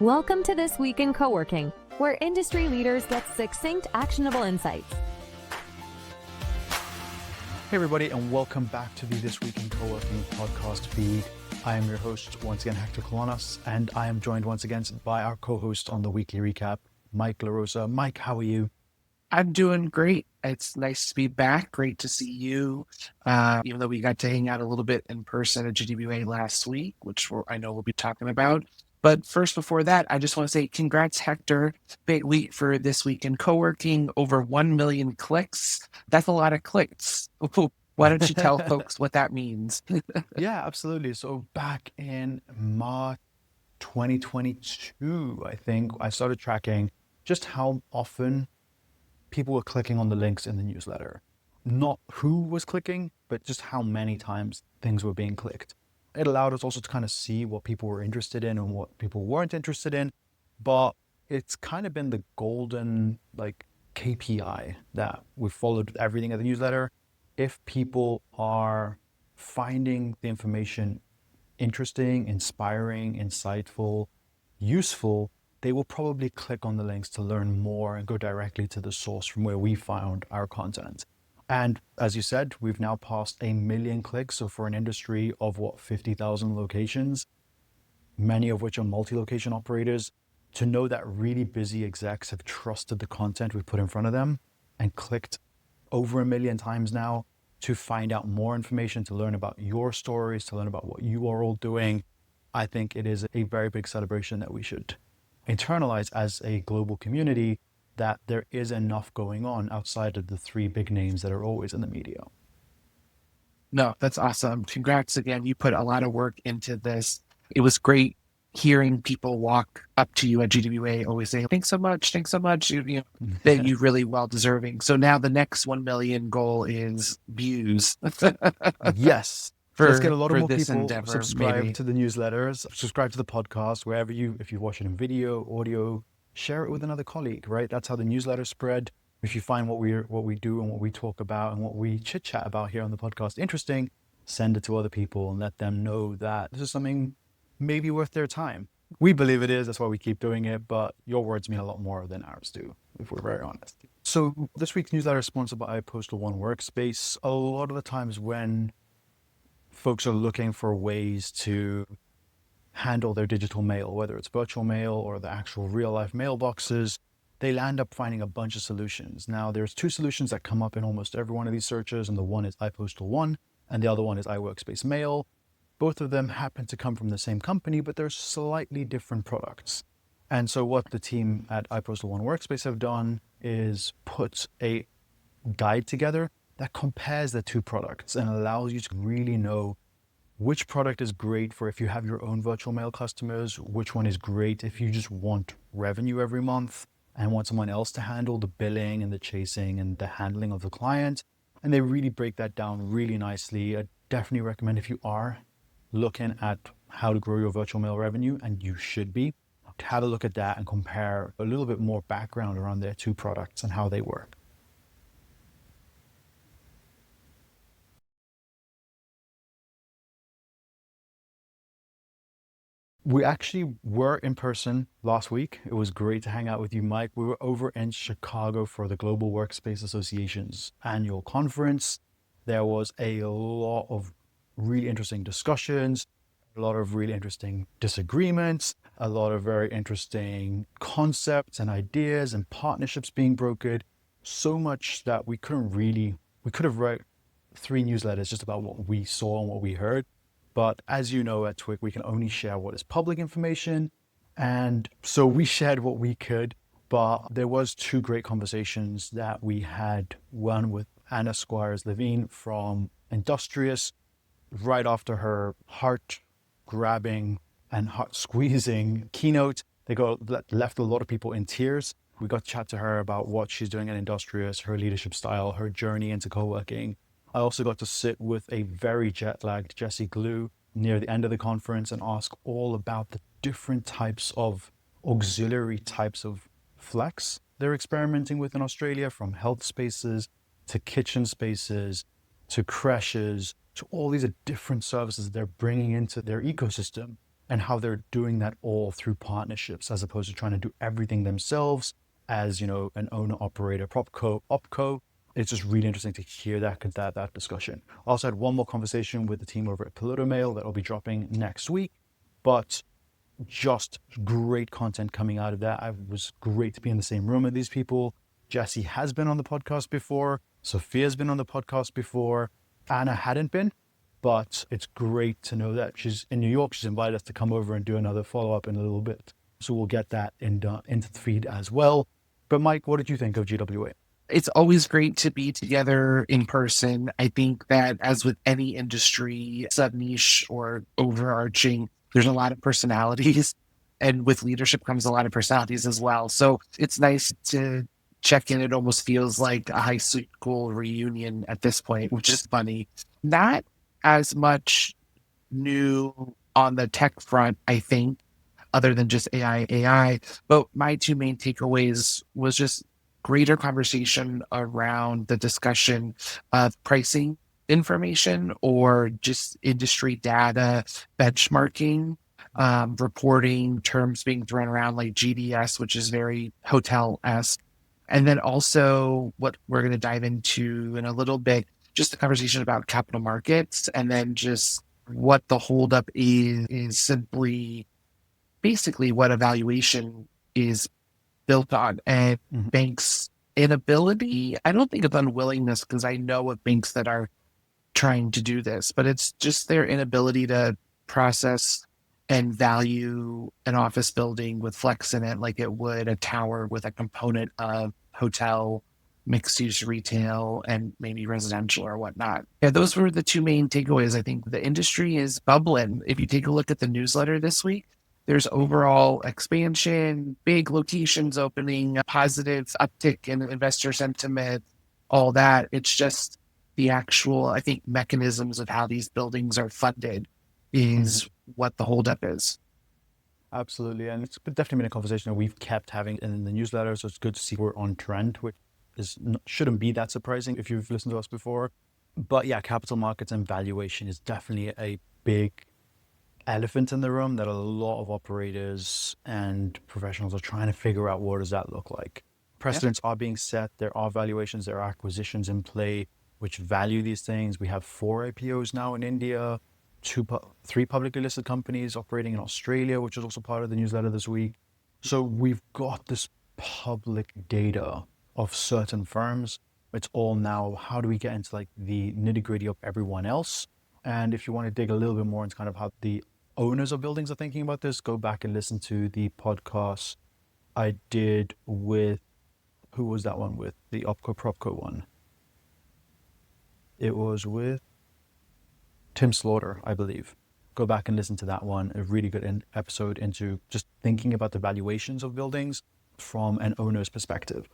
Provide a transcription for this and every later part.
Welcome to This Week in Coworking, where industry leaders get succinct, actionable insights. Hey everybody, and welcome back to the This Week in Coworking podcast feed. I am your host, once again, Hector Kolonas, and I am joined once again by our co-host on the weekly recap, Mike LaRosa. Mike, how are you? I'm doing great. It's nice to be back. Great to see you. Even though we got to hang out a little bit in person at GWA last week, which I know we'll be talking about. But first, before that, I just want to say congrats, Hector. Big week for This Week in Coworking. Over 1 million clicks. That's a lot of clicks. Why don't you tell folks what that means? Yeah, absolutely. So back in March 2022, I think, I started tracking just how often people were clicking on the links in the newsletter. Not who was clicking, but just how many times things were being clicked. It allowed us also to kind of see what people were interested in and what people weren't interested in. But it's kind of been the golden KPI that we've followed with everything in the newsletter. If people are finding the information interesting, inspiring, insightful, useful, they will probably click on the links to learn more and go directly to the source from where we found our content. And as you said, we've now passed 1 million clicks. So for an industry of 50,000 locations, many of which are multi-location operators, to know that really busy execs have trusted the content we put in front of them and clicked over 1 million times now to find out more information, to learn about your stories, to learn about what you are all doing, I think it is a very big celebration that we should internalize as a global community, that there is enough going on outside of the 3 big names that are always in the media. No, that's awesome. Congrats again. You put a lot of work into this. It was great hearing people walk up to you at GWA, always say, thanks so much. That you really well deserving. So now the next 1 million goal is views. Yes. Let's get a lot of more this people endeavor, subscribe maybe. to the newsletters, subscribe to the podcast, if you watch it in video, audio, share it with another colleague, right? That's how the newsletter spread. If you find what we do and what we talk about and what we chit chat about here on the podcast interesting, send it to other people and let them know that this is something maybe worth their time. We believe it is, that's why we keep doing it, but your words mean a lot more than ours do, if we're very honest. So this week's newsletter is sponsored by Postal One Workspace. A lot of the times when folks are looking for ways to handle their digital mail, whether it's virtual mail or the actual real life mailboxes, they land up finding a bunch of solutions. Now, there's 2 solutions that come up in almost every one of these searches, and the one is iPostal One, and the other one is iWorkspace Mail. Both of them happen to come from the same company, but they're slightly different products. And so what the team at iPostal One Workspace have done is put a guide together that compares the 2 products and allows you to really know which product is great for if you have your own virtual mail customers, which one is great if you just want revenue every month and want someone else to handle the billing and the chasing and the handling of the client. And they really break that down really nicely. I definitely recommend, if you are looking at how to grow your virtual mail revenue, and you should be, to have a look at that and compare a little bit more background around their 2 products and how they work. We actually were in person last week. It was great to hang out with you, Mike. We were over in Chicago for the Global Workspace Association's annual conference. There was a lot of really interesting discussions, a lot of really interesting disagreements, a lot of very interesting concepts and ideas and partnerships being brokered. So much that we could have wrote 3 newsletters just about what we saw and what we heard. But as you know, at TWIC, we can only share what is public information. And so we shared what we could, but there was 2 great conversations that we had. One with Squires Levine from Industrious, right after her heart-grabbing and heart-squeezing keynote. Left a lot of people in tears. We got to chat to her about what she's doing at Industrious, her leadership style, her journey into co-working. I also got to sit with a very jet-lagged Jessie Glew near the end of the conference and ask all about the different types of auxiliary types of flex they're experimenting with in Australia, from health spaces to kitchen spaces to creches to all these different services they're bringing into their ecosystem. and how they're doing that all through partnerships as opposed to trying to do everything themselves as, an owner operator, propco, opco. It's just really interesting to hear that discussion. I also had one more conversation with the team over at Mail that will be dropping next week, but just great content coming out of that. It was great to be in the same room with these people. Jessie has been on the podcast before. Sophia's been on the podcast before. Anna hadn't been, but it's great to know that she's in New York. She's invited us to come over and do another follow-up in a little bit. So we'll get that into the feed as well. But Mike, what did you think of GWA? It's always great to be together in person. I think that as with any industry, sub-niche or overarching, there's a lot of personalities. And with leadership comes a lot of personalities as well. So it's nice to check in. It almost feels like a high school reunion at this point, which is funny. Not as much new on the tech front, I think, other than just AI. But my two main takeaways was just greater conversation around the discussion of pricing information or just industry data, benchmarking, reporting, terms being thrown around like GDS, which is very hotel-esque. And then also what we're going to dive into in a little bit, just the conversation about capital markets, and then just what the holdup is simply basically what a valuation is built on, and banks' inability. I don't think of unwillingness, because I know of banks that are trying to do this, but it's just their inability to process and value an office building with flex in it like it would a tower with a component of hotel, mixed-use retail, and maybe residential or whatnot. Yeah, those were the two main takeaways. I think the industry is bubbling. If you take a look at the newsletter this week, there's overall expansion, big locations opening, a positive uptick in investor sentiment, all that. It's just the actual, I think, mechanisms of how these buildings are funded is what the holdup is. Absolutely. And it's definitely been a conversation that we've kept having in the newsletter. So it's good to see we're on trend, which shouldn't be that surprising if you've listened to us before. But yeah, capital markets and valuation is definitely a big elephant in the room that a lot of operators and professionals are trying to figure out, what does that look like? Precedents are being set. There are valuations, there are acquisitions in play which value these things. We have 4 IPOs now in India, 3 publicly listed companies operating in Australia, which is also part of the newsletter this week. So we've got this public data of certain firms. It's all now, how do we get into like the nitty gritty of everyone else? And if you want to dig a little bit more into kind of how the owners of buildings are thinking about this, go back and listen to the podcast I did with, who was that one with? The Opco Propco one. It was with Tim Slaughter, I believe. Go back and listen to that one. A really good episode into just thinking about the valuations of buildings from an owner's perspective.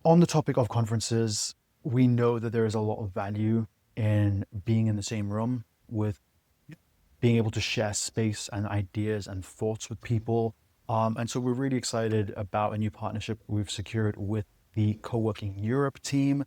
On the topic of conferences, we know that there is a lot of value in being in the same room, with being able to share space and ideas and thoughts with people. And so we're really excited about a new partnership we've secured with the Coworking Europe team.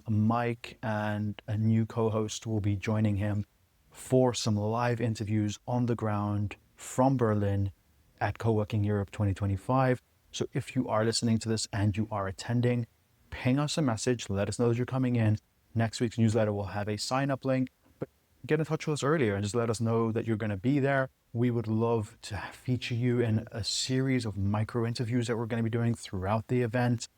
Mike and a new co-host will be joining him for some live interviews on the ground from Berlin at Coworking Europe 2025. So if you are listening to this and you are attending, ping us a message, let us know that you're coming in. Next week's newsletter will have a sign-up link, but get in touch with us earlier and just let us know that you're going to be there. We would love to feature you in a series of micro interviews that we're going to be doing throughout the event.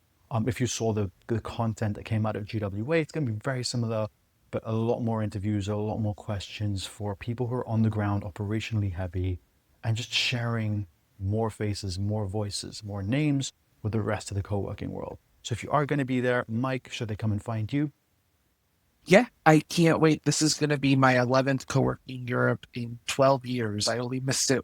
If you saw the content that came out of GWA, it's going to be very similar, but a lot more interviews, a lot more questions for people who are on the ground, operationally heavy, and just sharing more faces, more voices, more names with the rest of the co-working world. So if you are going to be there, Mike, should they come and find you? Yeah, I can't wait. This is going to be my 11th Coworking Europe in 12 years. I only missed it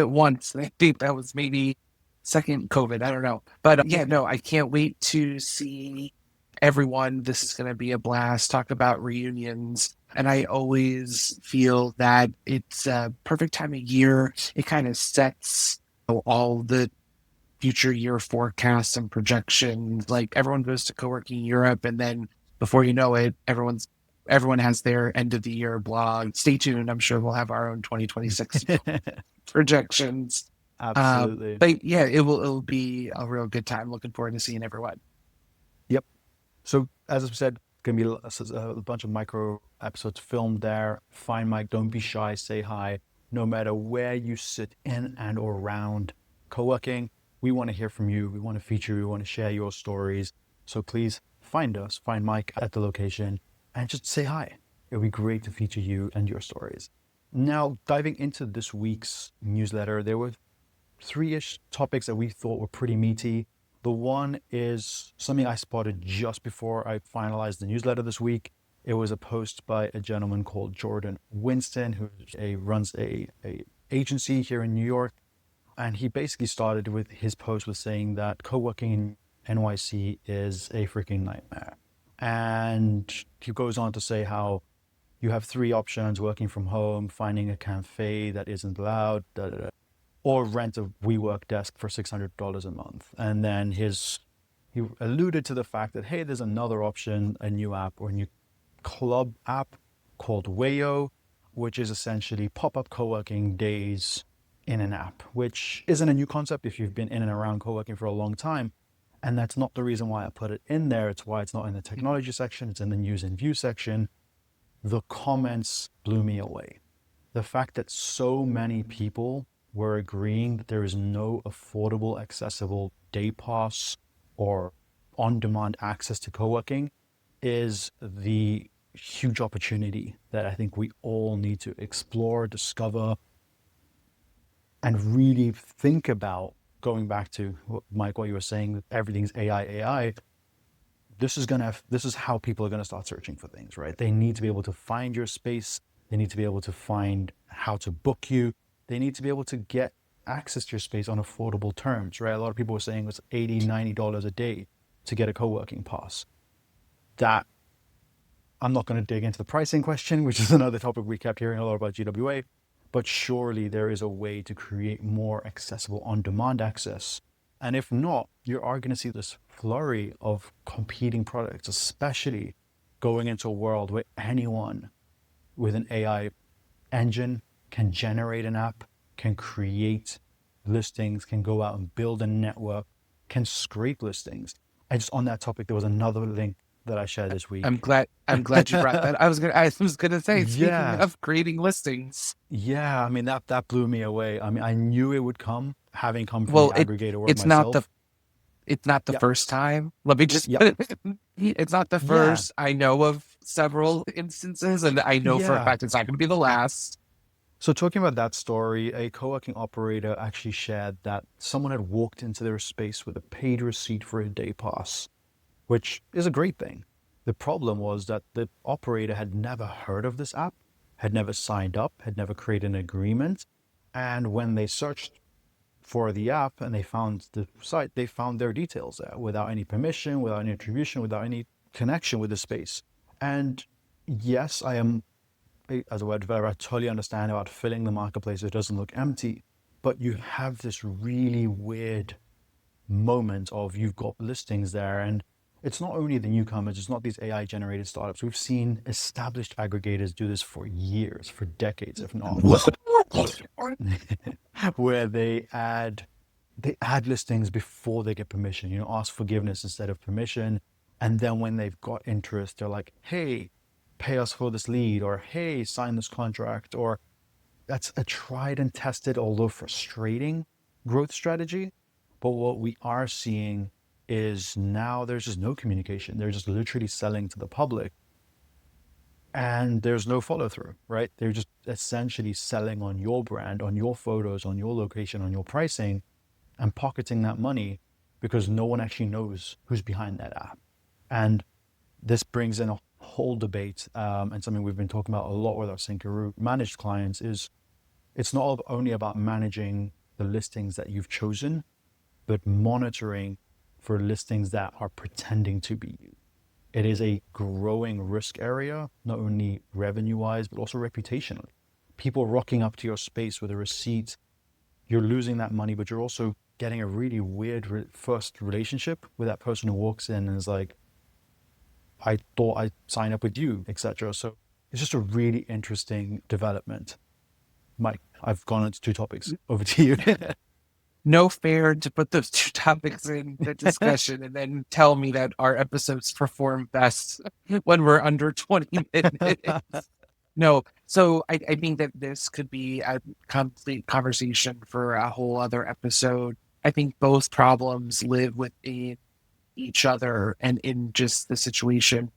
once. I think that was maybe second COVID. I don't know. But I can't wait to see everyone. This is going to be a blast. Talk about reunions. And I always feel that it's a perfect time of year. It kind of sets all the future year forecasts and projections. Like everyone goes to Coworking Europe, and then before you know it, everyone's everyone has their end of the year blog. Stay tuned. I'm sure we'll have our own 2026 projections. Absolutely. But yeah, it'll be a real good time. Looking forward to seeing everyone. Yep. So as I said, going to be a bunch of micro episodes filmed there. Find Mike. Don't be shy. Say hi. No matter where you sit in and or around co-working, we want to hear from you. We want to feature you. We want to share your stories. So please find us, find Mike at the location, and just say hi. It would be great to feature you and your stories. Now, diving into this week's newsletter, there were three-ish topics that we thought were pretty meaty. The one is something I spotted just before I finalized the newsletter this week. It was a post by a gentleman called Jordan Winston, who runs a agency here in New York. And he basically started with his post with saying that co-working in NYC is a freaking nightmare. And he goes on to say how you have three options: working from home, finding a cafe that isn't loud, or rent a WeWork desk for $600 a month. And then he alluded to the fact that, hey, there's another option, a new app or a new club app called Wayo, which is essentially pop-up co-working days in an app, which isn't a new concept if you've been in and around co-working for a long time. And that's not the reason why I put it in there. It's why it's not in the technology section. It's in the news and view section. The comments blew me away. The fact that so many people were agreeing that there is no affordable, accessible day pass or on-demand access to co-working is the huge opportunity that I think we all need to explore, discover, and really think about. Going back to Mike, what you were saying, that everything's AI. This is how people are gonna start searching for things, right? They need to be able to find your space. They need to be able to find how to book you. They need to be able to get access to your space on affordable terms, right? A lot of people were saying it's $80, $90 a day to get a co-working pass. That, I'm not going to dig into the pricing question, which is another topic we kept hearing a lot about GWA, but surely there is a way to create more accessible on-demand access. And if not, you are going to see this flurry of competing products, especially going into a world where anyone with an AI engine can generate an app, can create listings, can go out and build a network, can scrape listings. And just on that topic, there was another link that I shared this week. I'm glad you brought that. I was gonna say, speaking Yeah. of creating listings. Yeah, I mean that blew me away. I mean, I knew it would come, having come from Well, the aggregator work it's not myself. the Yep. first time. Let me just Yep. put it. It's not the Yeah. first. I know of several instances, and I know for a Yeah. fact it's not going to be the last. So talking about that story, a co-working operator actually shared that someone had walked into their space with a paid receipt for a day pass, which is a great thing. The problem was that the operator had never heard of this app, had never signed up, had never created an agreement. And when they searched for the app and they found the site, they found their details there without any permission, without any attribution, without any connection with the space. And yes, as a web developer, I totally understand about filling the marketplace so it doesn't look empty, but you have this really weird moment of you've got listings there, and it's not only the newcomers, it's not these AI generated startups. We've seen established aggregators do this for years, for decades, if not, where they add listings before they get permission, ask forgiveness instead of permission. And then when they've got interest, they're like, hey, pay us for this lead, or hey, sign this contract. Or that's a tried and tested, although frustrating, growth strategy. But what we are seeing is now there's just no communication. They're just literally selling to the public and there's no follow through, right? They're just essentially selling on your brand, on your photos, on your location, on your pricing, and pocketing that money because no one actually knows who's behind that app. And this brings in a whole debate, and something we've been talking about a lot with our Syncaroo managed clients is it's not only about managing the listings that you've chosen, but monitoring for listings that are pretending to be you. It is a growing risk area, not only revenue-wise, but also reputationally. People rocking up to your space with a receipt, you're losing that money, but you're also getting a really weird first relationship with that person who walks in and is like, I thought I'd sign up with you, etc. So it's just a really interesting development. Mike, I've gone into two topics. Over to you. No fair to put those two topics in the discussion and then tell me that our episodes perform best when we're under 20 minutes. No. So I think that this could be a complete conversation for a whole other episode. I think both problems live within each other and in just the situation.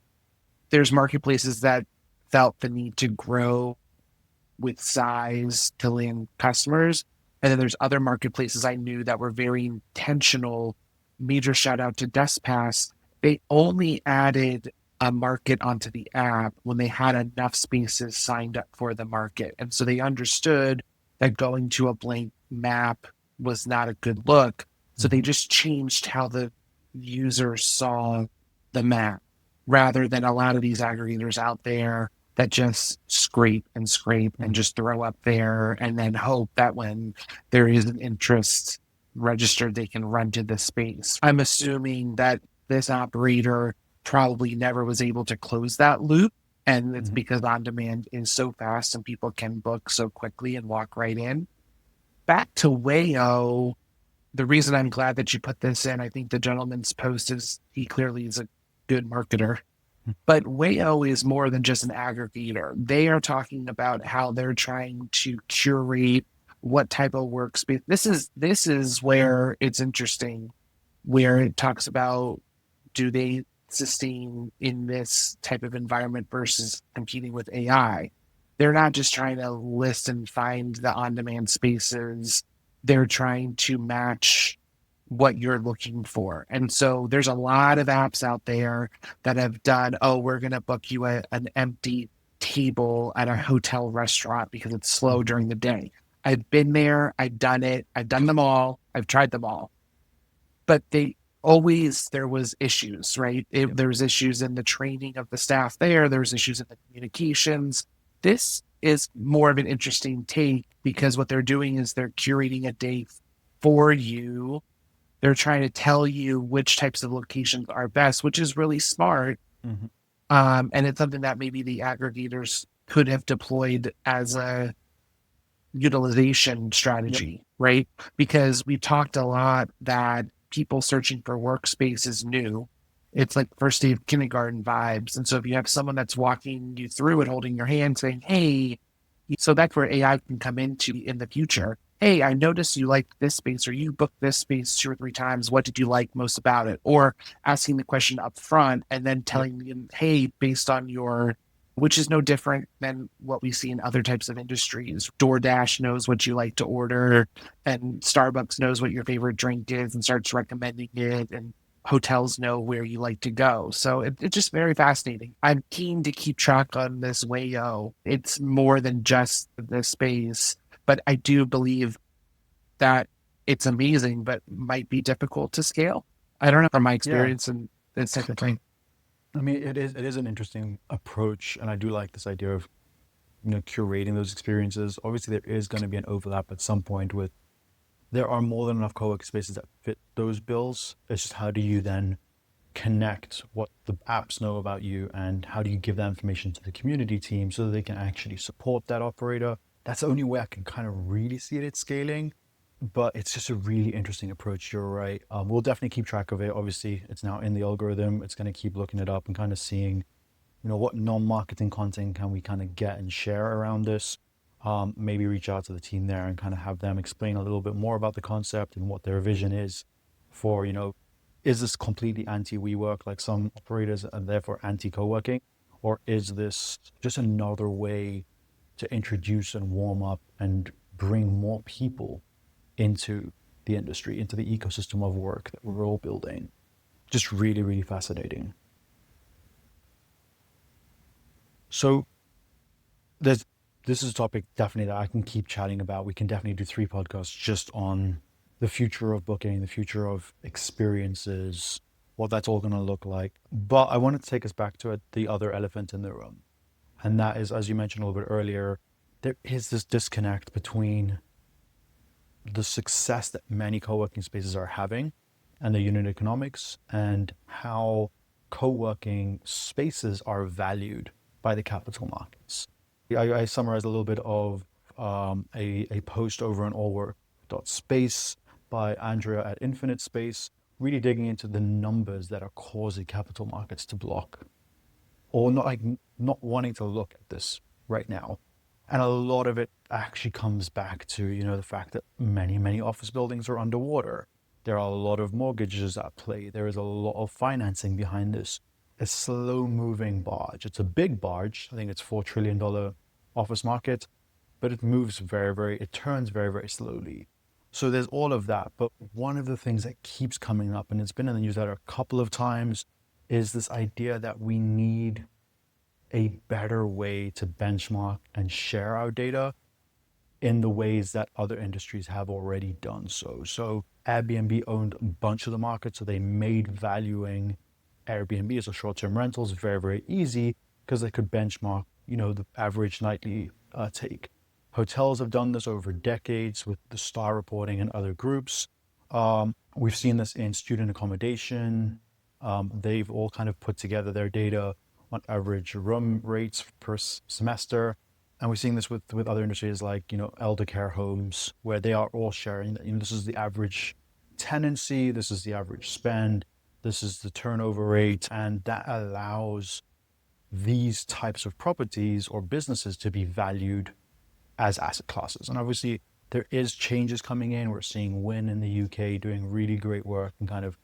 There's marketplaces that felt the need to grow with size to land customers. And then there's other marketplaces I knew that were very intentional. Major shout out to DeskPass. They only added a market onto the app when they had enough spaces signed up for the market. And so they understood that going to a blank map was not a good look. So they just changed how the user saw the map rather than a lot of these aggregators out there that just scrape and just throw up there and then hope that when there is an interest registered, they can run to the space. I'm assuming that this operator probably never was able to close that loop. And it's because on demand is so fast and people can book so quickly and walk right in. Back to Wayo, the reason I'm glad that you put this in, I think the gentleman's post is he clearly is a good marketer. But Wayo is more than just an aggregator. They are talking about how they're trying to curate what type of workspace. This is where it's interesting, where it talks about do they sustain in this type of environment versus competing with AI. They're not just trying to list and find the on-demand spaces. They're trying to match what you're looking for. And so there's a lot of apps out there that have done, oh, we're going to book you an empty table at a hotel restaurant because it's slow during the day. I've been there. I've done it. I've done them all. I've tried them all. But there was issues, right? There was issues in the training of the staff there. There was issues in the communications. This is more of an interesting take because what they're doing is they're curating a day for you. They're trying to tell you which types of locations are best, which is really smart. And it's something that maybe the aggregators could have deployed as a utilization strategy, right? Because we talked a lot that people searching for workspace is new. It's like first day of kindergarten vibes. And so if you have someone that's walking you through it, holding your hand saying, hey, so that's where AI can come into in the future. Hey, I noticed you liked this space or you booked this space 2 or 3 times. What did you like most about it? Or asking the question up front and then telling them, hey, based on your, which is no different than what we see in other types of industries. DoorDash knows what you like to order and Starbucks knows what your favorite drink is and starts recommending it, and hotels know where you like to go. So it's just very fascinating. I'm keen to keep track on this Wayo. It's more than just the space. But I do believe that it's amazing, but might be difficult to scale. I don't know from my experience and this type of thing. I mean, it is an interesting approach, and I do like this idea of curating those experiences. Obviously, there is going to be an overlap at some point with. There are more than enough co-working spaces that fit those bills. It's just how do you then connect what the apps know about you and how do you give that information to the community team so that they can actually support that operator. That's the only way I can kind of really see it scaling, but it's just a really interesting approach. You're right. We'll definitely keep track of it. Obviously, it's now in the algorithm. It's going to keep looking it up and kind of seeing, what non-marketing content can we kind of get and share around this. Maybe reach out to the team there and kind of have them explain a little bit more about the concept and what their vision is for, is this completely anti-WeWork like some operators and therefore anti-co-working, or is this just another way to introduce and warm up and bring more people into the industry, into the ecosystem of work that we're all building? Just really, really fascinating. So this is a topic definitely that I can keep chatting about. We can definitely do 3 podcasts just on the future of booking, the future of experiences, what that's all going to look like. But I wanted to take us back to the other elephant in the room. And that is, as you mentioned a little bit earlier, there is this disconnect between the success that many co-working spaces are having and the unit economics and how co-working spaces are valued by the capital markets. I summarized a little bit of a post over on allwork.space by Andrea at Infinite Space, really digging into the numbers that are causing capital markets to block or not wanting to look at this right now. And a lot of it actually comes back to, the fact that many office buildings are underwater. There are a lot of mortgages at play. There is a lot of financing behind this. A slow moving barge. It's a big barge. I think it's $4 trillion office market, but it moves it turns very slowly. So there's all of that. But one of the things that keeps coming up, and it's been in the newsletter a couple of times, is this idea that we need a better way to benchmark and share our data in the ways that other industries have already done so. So Airbnb owned a bunch of the market, so they made valuing Airbnb as a short-term rentals very easy because they could benchmark, the average nightly take. Hotels have done this over decades with the star reporting and other groups. We've seen this in student accommodation. They've all kind of put together their data on average room rates per semester. And we're seeing this with other industries like, elder care homes, where they are all sharing that, this is the average tenancy, this is the average spend, this is the turnover rate, and that allows these types of properties or businesses to be valued as asset classes. And obviously there is changes coming in. We're seeing Win in the UK doing really great work and kind of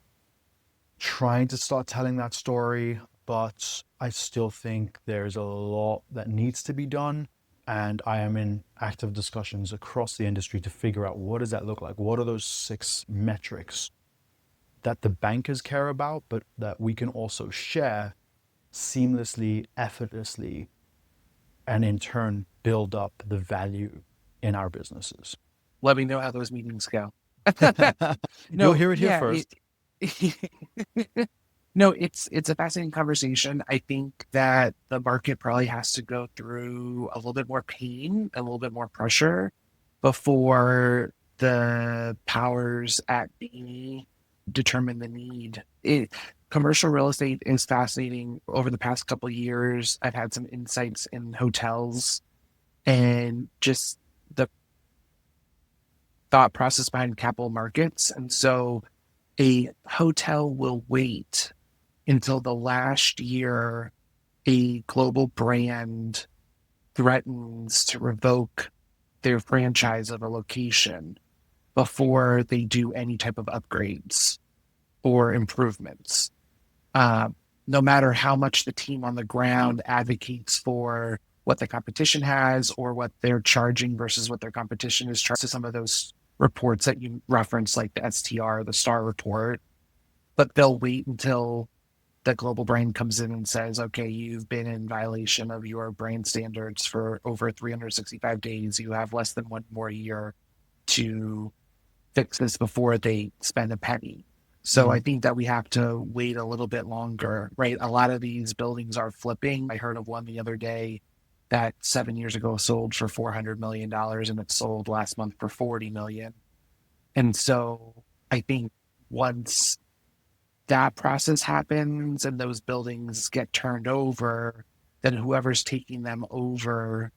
trying to start telling that story, but I still think there's a lot that needs to be done. And I am in active discussions across the industry to figure out what does that look like? What are those 6 metrics that the bankers care about, but that we can also share seamlessly, effortlessly, and in turn build up the value in our businesses. Let me know how those meetings go. You'll hear it here first. No, it's a fascinating conversation. I think that the market probably has to go through a little bit more pain, a little bit more pressure before the powers at B determine the need. Commercial real estate is fascinating. Over the past couple of years, I've had some insights in hotels and just the thought process behind capital markets. And so a hotel will wait until the last year a global brand threatens to revoke their franchise of a location before they do any type of upgrades or improvements. No matter how much the team on the ground advocates for what the competition has or what they're charging versus what their competition is charging, to some of those reports that you referenced, like the STR, the STAR report, but they'll wait until the global brand comes in and says, okay, you've been in violation of your brand standards for over 365 days. You have less than 1 more year to fix this before they spend a penny. So I think that we have to wait a little bit longer, right? A lot of these buildings are flipping. I heard of one the other day that 7 years ago sold for $400 million and it sold last month for $40 million. And so I think once that process happens and those buildings get turned over, then whoever's taking them over,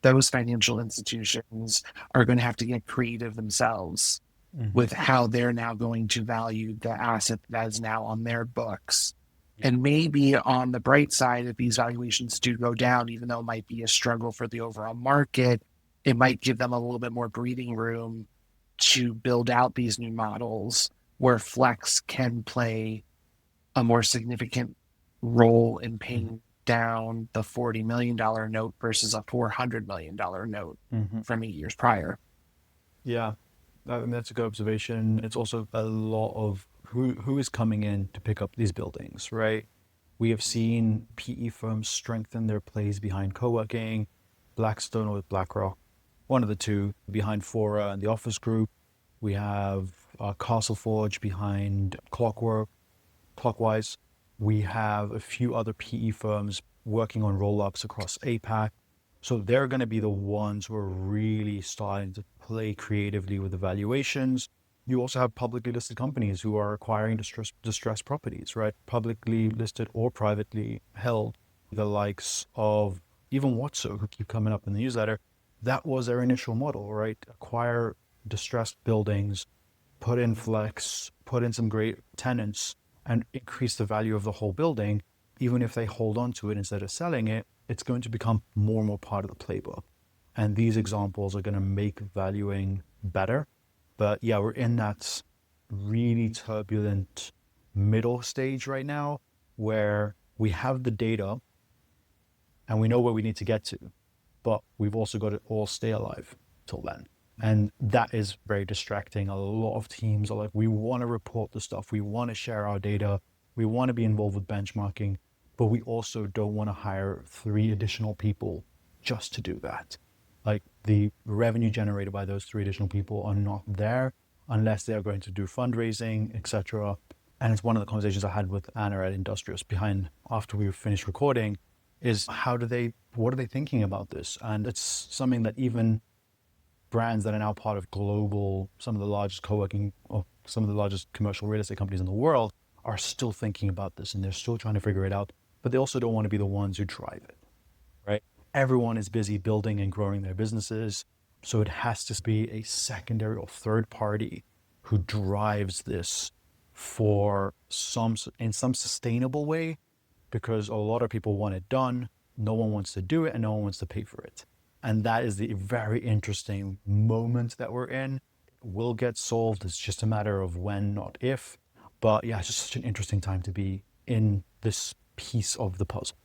those financial institutions are going to have to get creative themselves with how they're now going to value the asset that is now on their books. And maybe on the bright side, if these valuations do go down, even though it might be a struggle for the overall market, it might give them a little bit more breathing room to build out these new models where Flex can play a more significant role in paying down the $40 million note versus a $400 million note from 8 years prior. Yeah, that's a good observation. It's also a lot of who is coming in to pick up these buildings, right? We have seen PE firms strengthen their plays behind co-working, Blackstone or BlackRock, one of the two, behind Fora and the Office Group. We have Castleforge behind Clockwise. We have a few other PE firms working on roll-ups across APAC. So they're going to be the ones who are really starting to play creatively with the valuations. You also have publicly listed companies who are acquiring distressed properties, right? Publicly listed or privately held. The likes of even Watso, who keep coming up in the newsletter, that was their initial model, right? Acquire distressed buildings, put in flex, put in some great tenants, and increase the value of the whole building. Even if they hold on to it instead of selling it, it's going to become more and more part of the playbook. And these examples are going to make valuing better. But yeah, we're in that really turbulent middle stage right now where we have the data and we know where we need to get to, but we've also got to all stay alive till then. And that is very distracting. A lot of teams are like, we want to report the stuff, we want to share our data, we want to be involved with benchmarking, but we also don't want to hire 3 additional people just to do that. Like, the revenue generated by those 3 additional people are not there unless they are going to do fundraising, etc. And it's one of the conversations I had with Anna at Industrious after we finished recording, is what are they thinking about this? And it's something that even brands that are now part of some of the largest co-working or some of the largest commercial real estate companies in the world are still thinking about this, and they're still trying to figure it out, but they also don't want to be the ones who drive it, right? Everyone is busy building and growing their businesses, so it has to be a secondary or third party who drives this in some sustainable way, because a lot of people want it done, no one wants to do it, and no one wants to pay for it. And that is the very interesting moment that we're in. It will get solved. It's just a matter of when, not if. But yeah, it's just such an interesting time to be in this piece of the puzzle.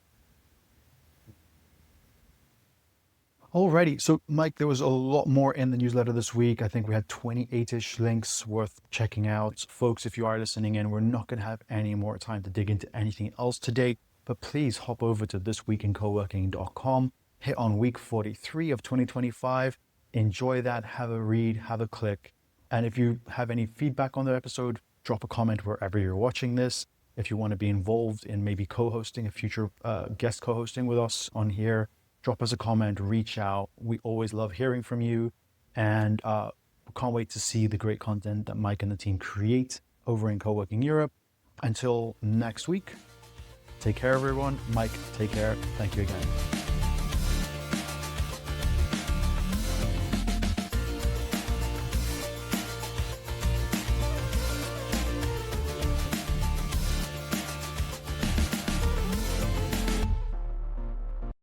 Alrighty, so Mike, there was a lot more in the newsletter this week. I think we had 28-ish links worth checking out. Folks, if you are listening in, we're not going to have any more time to dig into anything else today, but please hop over to thisweekincoworking.com, hit on week 43 of 2025, enjoy that, have a read, have a click. And if you have any feedback on the episode, drop a comment wherever you're watching this. If you want to be involved in maybe co-hosting, a future guest co-hosting with us on here, drop us a comment, reach out. We always love hearing from you, and can't wait to see the great content that Mike and the team create over in Coworking Europe. Until next week, take care, everyone. Mike, take care. Thank you again.